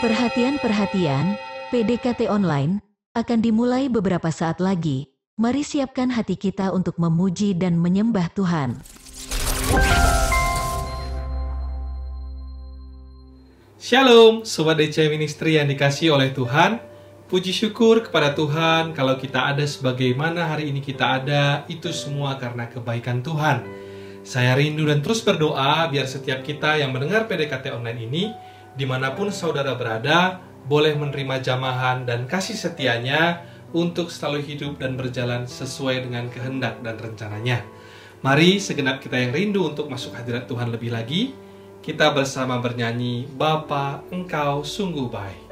Perhatian, PDKT Online akan dimulai beberapa saat lagi. Mari siapkan hati kita untuk memuji dan menyembah Tuhan. Shalom, Sobat DC Ministry yang dikasihi oleh Tuhan. Puji syukur kepada Tuhan kalau kita ada sebagaimana hari ini kita ada, itu semua karena kebaikan Tuhan. Saya rindu dan terus berdoa biar setiap kita yang mendengar PDKT Online ini, dimanapun saudara berada, boleh menerima jamahan dan kasih setianya untuk selalu hidup dan berjalan sesuai dengan kehendak dan rencananya. Mari segenap kita yang rindu untuk masuk hadirat Tuhan lebih lagi, kita bersama bernyanyi, Bapa, Engkau sungguh baik.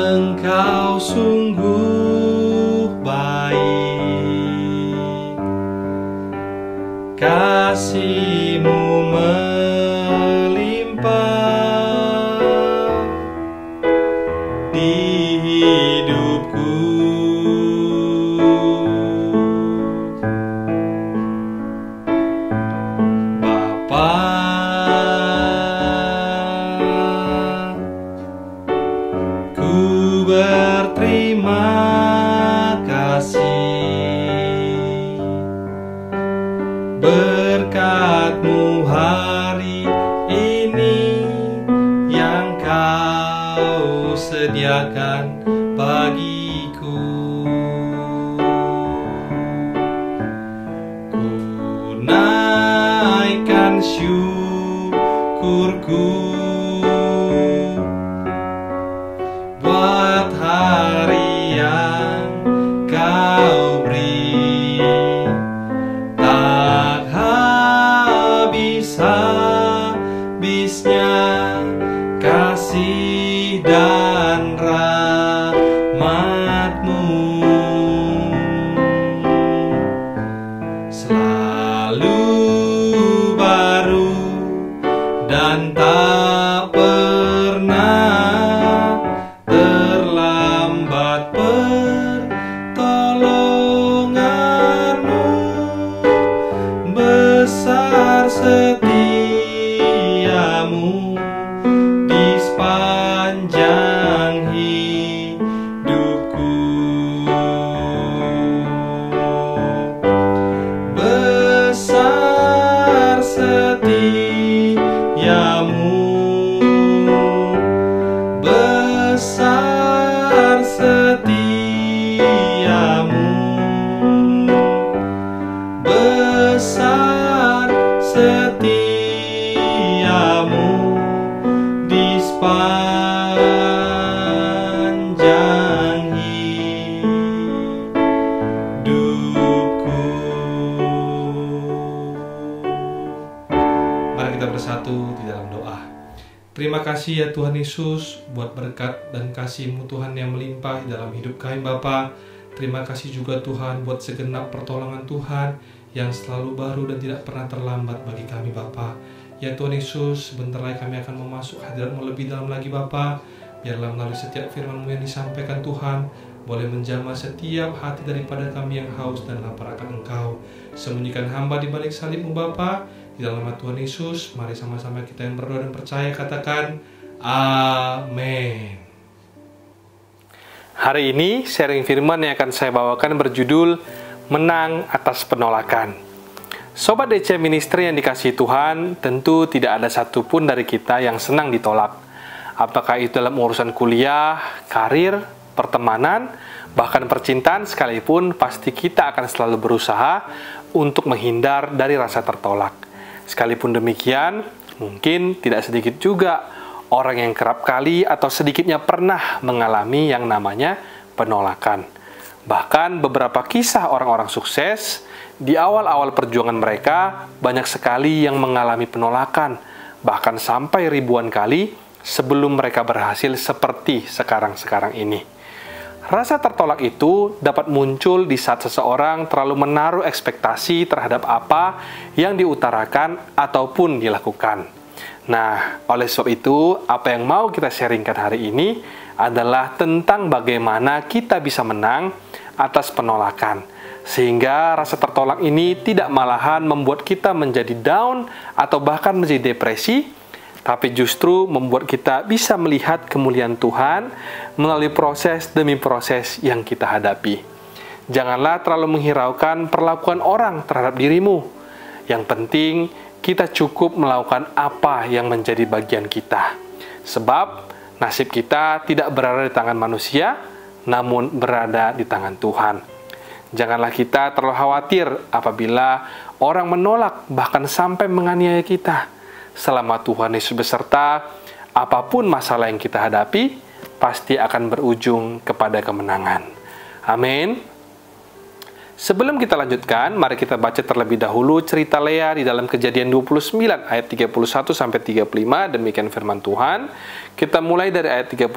Engkau sungguh baik, kasih-Mu melimpah di hidupku. Berkat-Mu hari ini yang Kau sediakan bagiku. Ku naikkan syukurku buat hari yang Kau beri. Habisnya kasih dan rahmat-Mu selalu baru dan tak pernah terlambat. Pertolongan-Mu besar setia-Mu di sepanjang hidupku. Besar setia-Mu, besar setia-Mu, besar setia-Mu di sepanjang hidupku. Mari kita bersatu di dalam doa. Terima kasih ya Tuhan Yesus buat berkat dan kasih-Mu Tuhan yang melimpah dalam hidup kami Bapa. Terima kasih juga Tuhan buat segenap pertolongan Tuhan yang selalu baru dan tidak pernah terlambat bagi kami Bapa. Ya Tuhan Yesus, sebentar lagi kami akan memasuk hadirat-Mu lebih dalam lagi Bapa. Biarlah melalui setiap firman-Mu yang disampaikan Tuhan, boleh menjamah setiap hati daripada kami yang haus dan lapar akan Engkau. Sembunyikan hamba di balik salib-Mu Bapa. Di dalam nama Tuhan Yesus, mari sama-sama kita yang berdoa dan percaya katakan, Amin. Hari ini sharing firman yang akan saya bawakan berjudul Menang atas penolakan. Sobat DC Ministry yang dikasihi Tuhan, tentu tidak ada satupun dari kita yang senang ditolak. Apakah itu dalam urusan kuliah, karir, pertemanan, bahkan percintaan sekalipun, pasti kita akan selalu berusaha untuk menghindar dari rasa tertolak. Sekalipun demikian, mungkin tidak sedikit juga orang yang kerap kali atau sedikitnya pernah mengalami yang namanya penolakan. Bahkan beberapa kisah orang-orang sukses, di awal-awal perjuangan mereka, banyak sekali yang mengalami penolakan, bahkan sampai ribuan kali sebelum mereka berhasil seperti sekarang-sekarang ini. Rasa tertolak itu dapat muncul di saat seseorang terlalu menaruh ekspektasi terhadap apa yang diutarakan ataupun dilakukan. Nah, oleh sebab itu, apa yang mau kita sharingkan hari ini adalah tentang bagaimana kita bisa menang atas penolakan. Sehingga rasa tertolak ini tidak malahan membuat kita menjadi down atau bahkan menjadi depresi, tapi justru membuat kita bisa melihat kemuliaan Tuhan melalui proses demi proses yang kita hadapi. Janganlah terlalu menghiraukan perlakuan orang terhadap dirimu. Yang penting, kita cukup melakukan apa yang menjadi bagian kita. Sebab nasib kita tidak berada di tangan manusia, namun berada di tangan Tuhan. Janganlah kita terlalu khawatir apabila orang menolak bahkan sampai menganiaya kita. Selama Tuhan Yesus beserta, apapun masalah yang kita hadapi, pasti akan berujung kepada kemenangan. Amin. Sebelum kita lanjutkan, mari kita baca terlebih dahulu cerita Lea di dalam Kejadian 29 ayat 31-35, demikian firman Tuhan. Kita mulai dari ayat 31,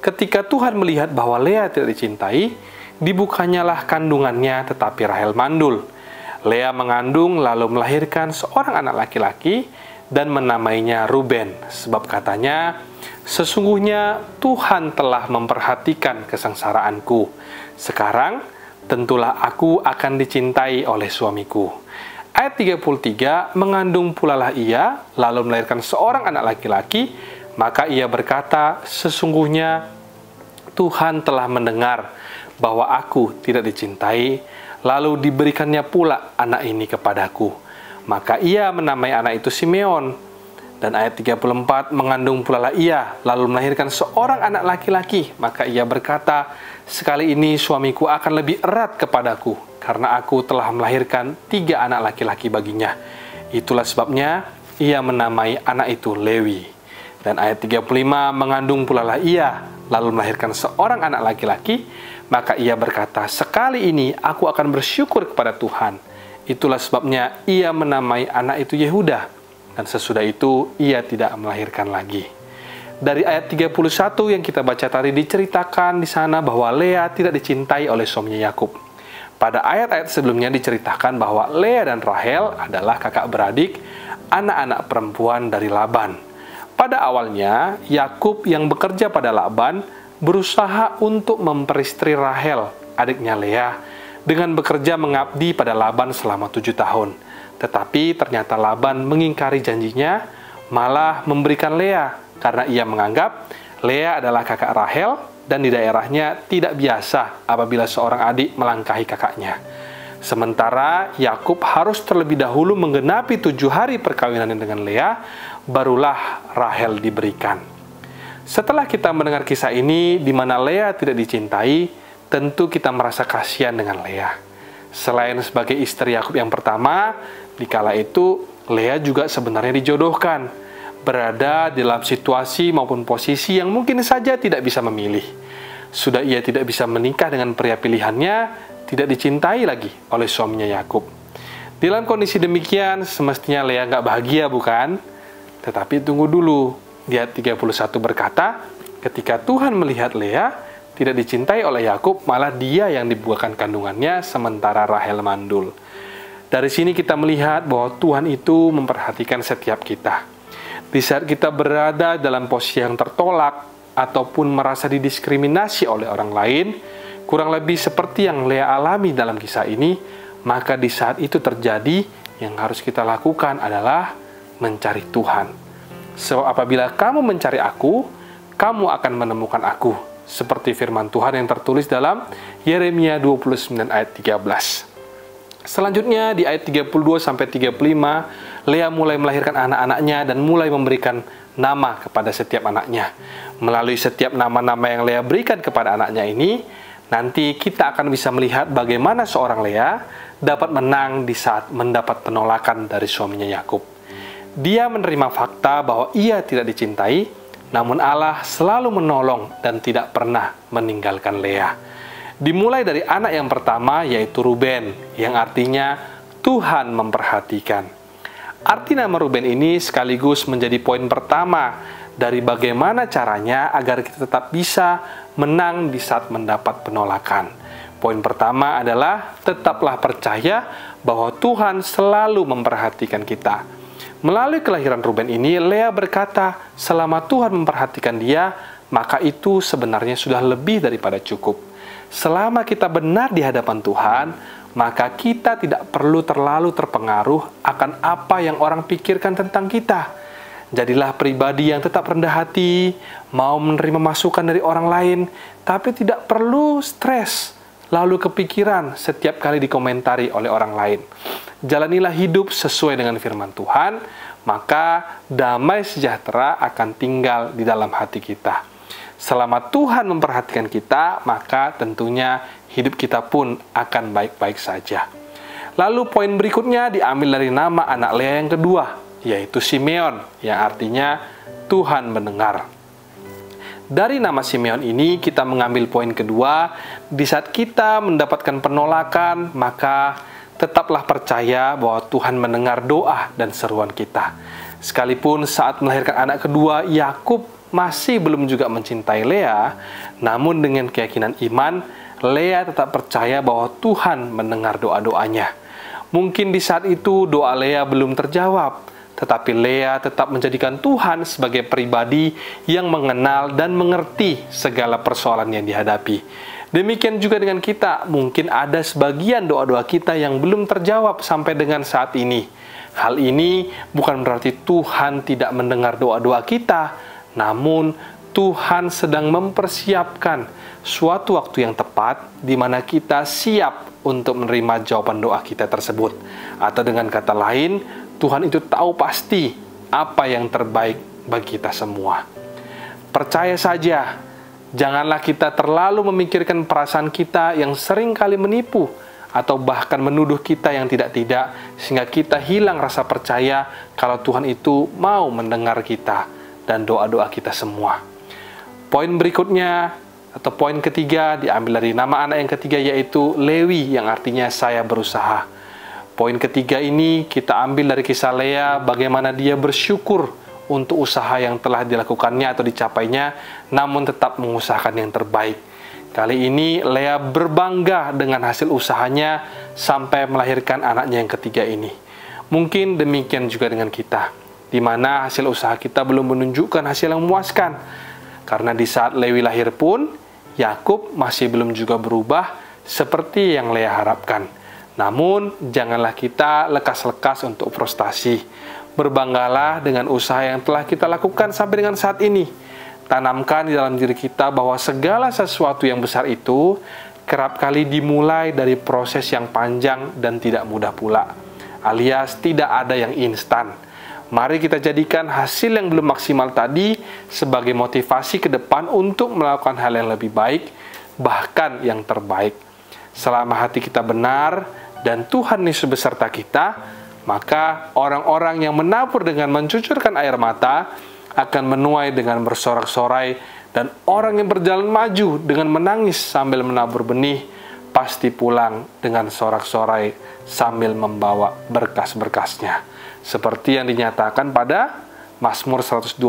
ketika Tuhan melihat bahwa Lea tidak dicintai, dibukanyalah kandungannya tetapi Rahel mandul. Lea mengandung lalu melahirkan seorang anak laki-laki dan menamainya Ruben, sebab katanya, sesungguhnya Tuhan telah memperhatikan kesengsaraanku. Sekarang, tentulah aku akan dicintai oleh suamiku. Ayat 33, mengandung pulalah ia, lalu melahirkan seorang anak laki-laki, maka ia berkata, sesungguhnya Tuhan telah mendengar bahwa aku tidak dicintai, lalu diberikannya pula anak ini kepadaku. Maka ia menamai anak itu Simeon. Dan ayat 34, mengandung pula ia, lalu melahirkan seorang anak laki-laki. Maka ia berkata, sekali ini suamiku akan lebih erat kepadaku, karena aku telah melahirkan 3 anak laki-laki baginya. Itulah sebabnya ia menamai anak itu Lewi. Dan ayat 35, mengandung pula ia, lalu melahirkan seorang anak laki-laki. Maka ia berkata, sekali ini aku akan bersyukur kepada Tuhan. Itulah sebabnya ia menamai anak itu Yehuda. Dan sesudah itu ia tidak melahirkan lagi. Dari ayat 31 yang kita baca tadi diceritakan di sana bahwa Lea tidak dicintai oleh suaminya Yakub. Pada ayat-ayat sebelumnya diceritakan bahwa Lea dan Rahel adalah kakak beradik, anak-anak perempuan dari Laban. Pada awalnya, Yakub yang bekerja pada Laban berusaha untuk memperistri Rahel, adiknya Lea, dengan bekerja mengabdi pada Laban selama 7 tahun. Tetapi ternyata Laban mengingkari janjinya, malah memberikan Lea, karena ia menganggap Lea adalah kakak Rahel, dan di daerahnya tidak biasa apabila seorang adik melangkahi kakaknya. Sementara Yakub harus terlebih dahulu menggenapi 7 hari perkawinannya dengan Lea, barulah Rahel diberikan. Setelah kita mendengar kisah ini, di mana Lea tidak dicintai, tentu kita merasa kasihan dengan Lea. Selain sebagai istri Yakub yang pertama, dikala itu Lea juga sebenarnya dijodohkan, berada dalam situasi maupun posisi yang mungkin saja tidak bisa memilih. Sudah ia tidak bisa menikah dengan pria pilihannya, tidak dicintai lagi oleh suaminya Yakub. Dalam kondisi demikian, semestinya Lea nggak bahagia, bukan? Tetapi tunggu dulu. Di ayat 31 berkata, ketika Tuhan melihat Lea tidak dicintai oleh Yakub, malah dia yang dibuahkan kandungannya, sementara Rahel mandul. Dari sini kita melihat bahwa Tuhan itu memperhatikan setiap kita. Di saat kita berada dalam posisi yang tertolak, ataupun merasa didiskriminasi oleh orang lain, kurang lebih seperti yang Lea alami dalam kisah ini, maka di saat itu terjadi, yang harus kita lakukan adalah mencari Tuhan. So, apabila kamu mencari aku, kamu akan menemukan aku. Seperti firman Tuhan yang tertulis dalam Yeremia 29 ayat 13. Selanjutnya di ayat 32-35, Lea mulai melahirkan anak-anaknya dan mulai memberikan nama kepada setiap anaknya. Melalui setiap nama-nama yang Lea berikan kepada anaknya ini, nanti kita akan bisa melihat bagaimana seorang Lea dapat menang di saat mendapat penolakan dari suaminya Yakub. Dia menerima fakta bahwa ia tidak dicintai, namun Allah selalu menolong dan tidak pernah meninggalkan Lea. Dimulai dari anak yang pertama, yaitu Ruben, yang artinya Tuhan memperhatikan. Arti nama Ruben ini sekaligus menjadi poin pertama dari bagaimana caranya agar kita tetap bisa menang di saat mendapat penolakan. Poin pertama adalah tetaplah percaya bahwa Tuhan selalu memperhatikan kita. Melalui kelahiran Ruben ini, Lea berkata, selama Tuhan memperhatikan dia, maka itu sebenarnya sudah lebih daripada cukup. Selama kita benar di hadapan Tuhan, maka kita tidak perlu terlalu terpengaruh akan apa yang orang pikirkan tentang kita. Jadilah pribadi yang tetap rendah hati, mau menerima masukan dari orang lain, tapi tidak perlu stres, lalu kepikiran setiap kali dikomentari oleh orang lain. Jalanilah hidup sesuai dengan firman Tuhan, maka damai sejahtera akan tinggal di dalam hati kita. Selama Tuhan memperhatikan kita, maka tentunya hidup kita pun akan baik-baik saja. Lalu poin berikutnya diambil dari nama anak Lea yang kedua, yaitu Simeon, yang artinya Tuhan mendengar. Dari nama Simeon ini kita mengambil poin kedua, di saat kita mendapatkan penolakan, maka tetaplah percaya bahwa Tuhan mendengar doa dan seruan kita. Sekalipun saat melahirkan anak kedua, Yakub masih belum juga mencintai Lea, namun dengan keyakinan iman, Lea tetap percaya bahwa Tuhan mendengar doa-doanya. Mungkin di saat itu doa Lea belum terjawab, tetapi Lea tetap menjadikan Tuhan sebagai pribadi yang mengenal dan mengerti segala persoalan yang dihadapi. Demikian juga dengan kita, mungkin ada sebagian doa-doa kita yang belum terjawab sampai dengan saat ini. Hal ini bukan berarti Tuhan tidak mendengar doa-doa kita, namun Tuhan sedang mempersiapkan suatu waktu yang tepat di mana kita siap untuk menerima jawaban doa kita tersebut. Atau dengan kata lain, Tuhan itu tahu pasti apa yang terbaik bagi kita semua. Percaya saja, janganlah kita terlalu memikirkan perasaan kita yang sering kali menipu atau bahkan menuduh kita yang tidak-tidak, sehingga kita hilang rasa percaya kalau Tuhan itu mau mendengar kita dan doa-doa kita semua. Poin berikutnya atau poin ketiga diambil dari nama anak yang ketiga, yaitu Lewi, yang artinya saya berusaha. Poin ketiga ini kita ambil dari kisah Lea, bagaimana dia bersyukur untuk usaha yang telah dilakukannya atau dicapainya, namun tetap mengusahakan yang terbaik. Kali ini Lea berbangga dengan hasil usahanya sampai melahirkan anaknya yang ketiga ini. Mungkin demikian juga dengan kita, di mana hasil usaha kita belum menunjukkan hasil yang memuaskan. Karena di saat Lewi lahir pun, Yakub masih belum juga berubah seperti yang Lea harapkan. Namun, janganlah kita lekas-lekas untuk frustasi. Berbanggalah dengan usaha yang telah kita lakukan sampai dengan saat ini. Tanamkan di dalam diri kita bahwa segala sesuatu yang besar itu kerap kali dimulai dari proses yang panjang dan tidak mudah pula. Alias tidak ada yang instan. Mari kita jadikan hasil yang belum maksimal tadi sebagai motivasi ke depan untuk melakukan hal yang lebih baik, bahkan yang terbaik. Selama hati kita benar dan Tuhan Yesus beserta kita, maka orang-orang yang menabur dengan mencucurkan air mata akan menuai dengan bersorak-sorai, dan orang yang berjalan maju dengan menangis sambil menabur benih pasti pulang dengan sorak-sorai sambil membawa berkas-berkasnya. Seperti yang dinyatakan pada Mazmur 126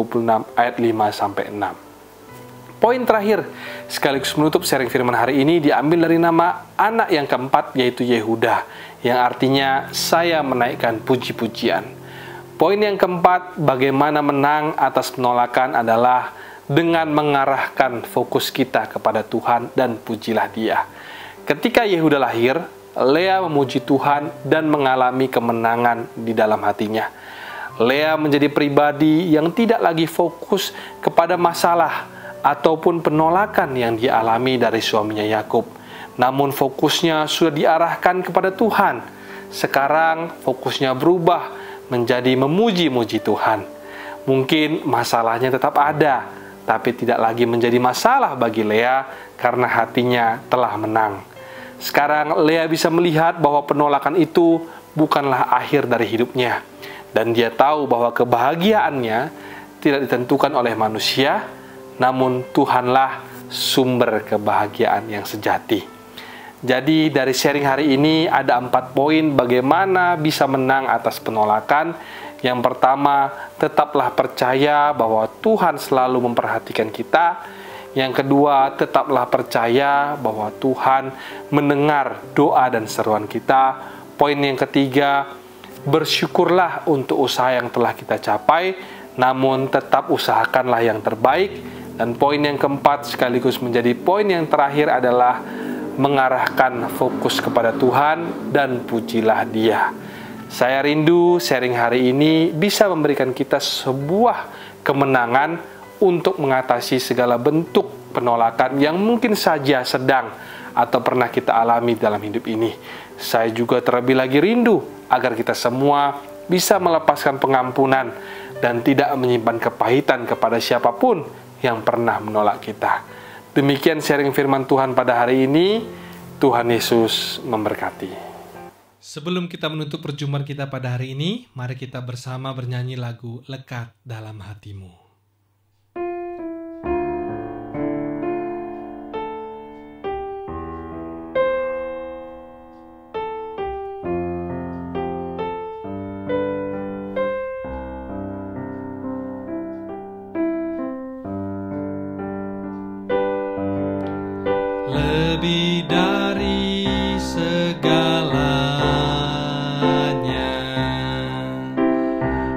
ayat 5-6. Poin terakhir, sekaligus menutup sharing firman hari ini, diambil dari nama anak yang keempat, yaitu Yehuda, yang artinya saya menaikkan puji-pujian. Poin yang keempat, bagaimana menang atas penolakan adalah dengan mengarahkan fokus kita kepada Tuhan dan pujilah Dia. Ketika Yehuda lahir, Lea memuji Tuhan dan mengalami kemenangan di dalam hatinya. Lea menjadi pribadi yang tidak lagi fokus kepada masalah ataupun penolakan yang dialami dari suaminya Yakub. Namun fokusnya sudah diarahkan kepada Tuhan. Sekarang fokusnya berubah menjadi memuji-muji Tuhan. Mungkin masalahnya tetap ada, tapi tidak lagi menjadi masalah bagi Lea karena hatinya telah menang. Sekarang Lea bisa melihat bahwa penolakan itu bukanlah akhir dari hidupnya. Dan dia tahu bahwa kebahagiaannya tidak ditentukan oleh manusia, namun Tuhanlah sumber kebahagiaan yang sejati. Jadi dari sharing hari ini ada 4 poin bagaimana bisa menang atas penolakan. Yang pertama, tetaplah percaya bahwa Tuhan selalu memperhatikan kita. Yang kedua, tetaplah percaya bahwa Tuhan mendengar doa dan seruan kita. Poin yang ketiga, bersyukurlah untuk usaha yang telah kita capai, namun tetap usahakanlah yang terbaik. Dan poin yang keempat sekaligus menjadi poin yang terakhir adalah mengarahkan fokus kepada Tuhan dan pujilah Dia. Saya rindu sharing hari ini bisa memberikan kita sebuah kemenangan untuk mengatasi segala bentuk penolakan yang mungkin saja sedang atau pernah kita alami dalam hidup ini. Saya juga terlebih lagi rindu agar kita semua bisa melepaskan pengampunan dan tidak menyimpan kepahitan kepada siapapun yang pernah menolak kita. Demikian sharing firman Tuhan pada hari ini. Tuhan Yesus memberkati. Sebelum kita menutup perjumpaan kita pada hari ini, mari kita bersama bernyanyi lagu Lekat Dalam Hatimu. Lebih dari segalanya,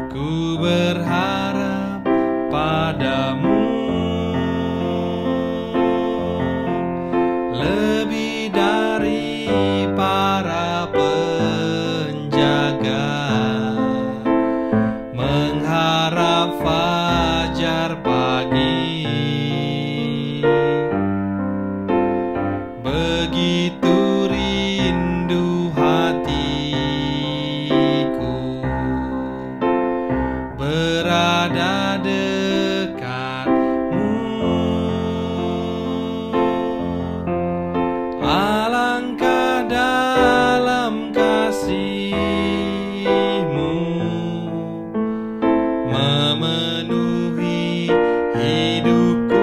ku berharap padamu. Lebih dari para penjaga, mengharap fajar pagi. Begitu rindu hatiku berada dekatmu. Alangkah dalam kasih-Mu memenuhi hidupku.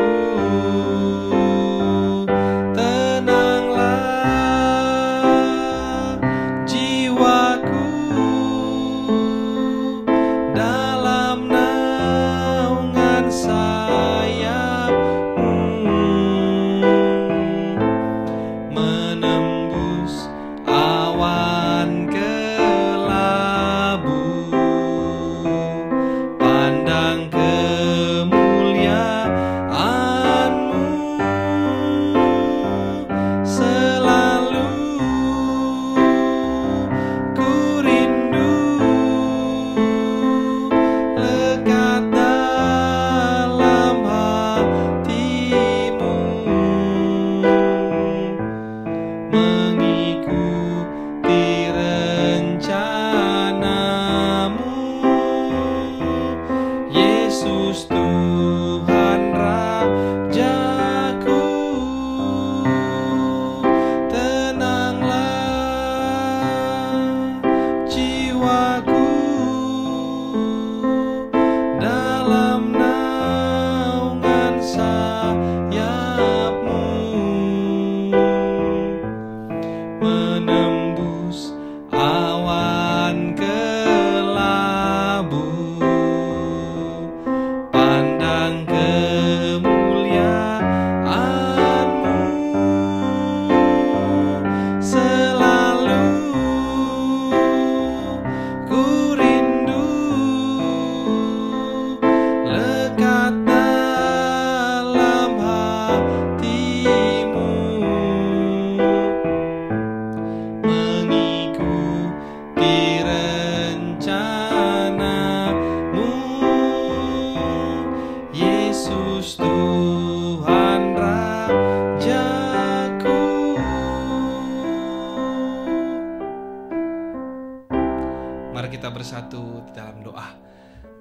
bersatu di dalam doa.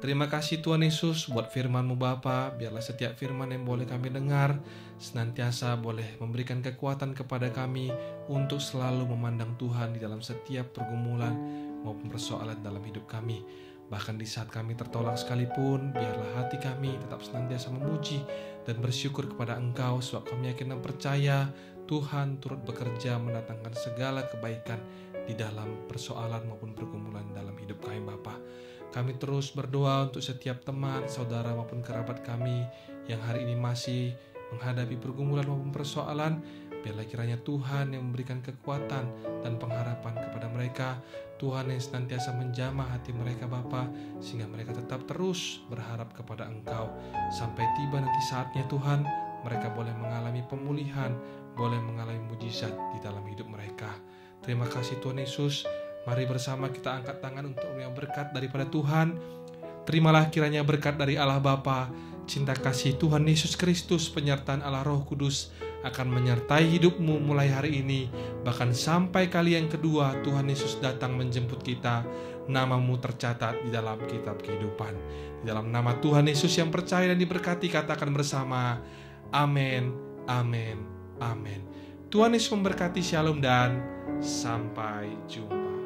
Terima kasih Tuhan Yesus buat firman-Mu Bapa. Biarlah setiap firman yang boleh kami dengar senantiasa boleh memberikan kekuatan kepada kami untuk selalu memandang Tuhan di dalam setiap pergumulan maupun persoalan dalam hidup kami. Bahkan di saat kami tertolak sekalipun, biarlah hati kami tetap senantiasa memuji dan bersyukur kepada Engkau, sebab kami yakin dan percaya Tuhan turut bekerja mendatangkan segala kebaikan di dalam persoalan maupun pergumulan dalam hidup kami Bapa. Kami terus berdoa untuk setiap teman, saudara maupun kerabat kami yang hari ini masih menghadapi pergumulan maupun persoalan. Biarlah kiranya Tuhan yang memberikan kekuatan dan pengharapan kepada mereka. Tuhan yang senantiasa menjamah hati mereka Bapa, sehingga mereka tetap terus berharap kepada Engkau. Sampai tiba nanti saatnya Tuhan, mereka boleh mengalami pemulihan, boleh mengalami mujizat di dalam hidup mereka. Terima kasih Tuhan Yesus. Mari bersama kita angkat tangan untuk menerima berkat daripada Tuhan. Terimalah kiranya berkat dari Allah Bapa, cinta kasih Tuhan Yesus Kristus, penyertaan Allah Roh Kudus akan menyertai hidupmu mulai hari ini, bahkan sampai kali yang kedua Tuhan Yesus datang menjemput kita. Namamu tercatat di dalam kitab kehidupan. Di dalam nama Tuhan Yesus yang percaya dan diberkati, katakan bersama, amin, amin, amin. Tuhan Yesus memberkati, shalom dan sampai jumpa.